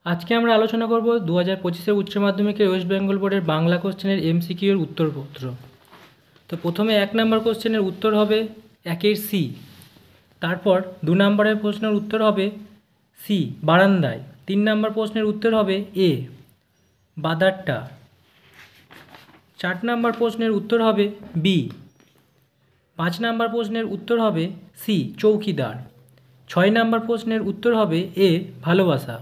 আজকে আমরা আলোচনা করব 2025 উচ্চ মাধ্যমিকের ওয়েস্ট বেঙ্গল বোর্ডের বাংলা কোশ্চেনের এমসিকিউ এর উত্তরপত্র। তো প্রথমে 1 নম্বর কোশ্চেনের উত্তর হবে 1-এর সি। তারপর 2 নম্বরের প্রশ্নের উত্তর হবে সি বারান্দায়। 3 নম্বর প্রশ্নের উত্তর হবে এ বাদারটা। 4 নম্বর প্রশ্নের উত্তর হবে বি। 5 নম্বর প্রশ্নের উত্তর হবে সি চৌকিদার। 6 নম্বর প্রশ্নের উত্তর হবে এ ভালোবাসা।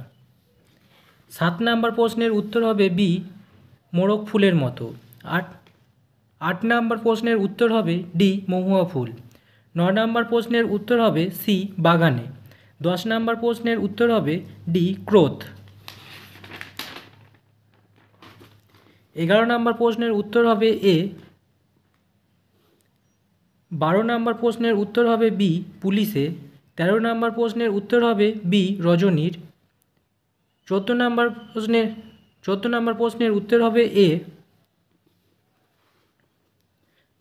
7 নম্বর প্রশ্নের উত্তর হবে বি মোরগ ফুলের মতো। 8 নম্বর প্রশ্নের উত্তর হবে ডি মহুয়া ফুল। 9 নম্বর প্রশ্নের উত্তর হবে সি বাগানে। 10 নম্বর প্রশ্নের উত্তর হবে ডি ক্রোধ। 11 নম্বর প্রশ্নের উত্তর হবে এ। 12 নম্বর প্রশ্নের উত্তর হবে বি পুলিশে। 13 নম্বর প্রশ্নের উত্তর হবে বি রজনীর। 14 নম্বর প্রশ্নের উত্তর হবে এ।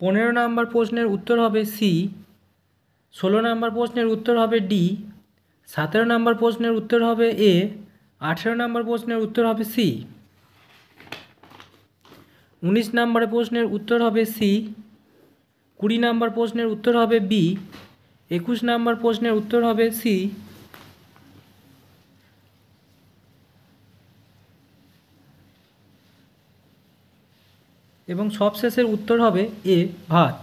15 নম্বর প্রশ্নের উত্তর হবে সি। 16 নম্বর প্রশ্নের উত্তর হবে ডি। 17 নম্বর প্রশ্নের উত্তর হবে এ। 18 নম্বর প্রশ্নের উত্তর হবে সি। 19 নম্বর প্রশ্নের উত্তর হবে সি। 20 নম্বর প্রশ্নের উত্তর হবে বি। 21 নম্বর প্রশ্নের উত্তর হবে সি। এবং সবশেষের উত্তর হবে এ ভাত।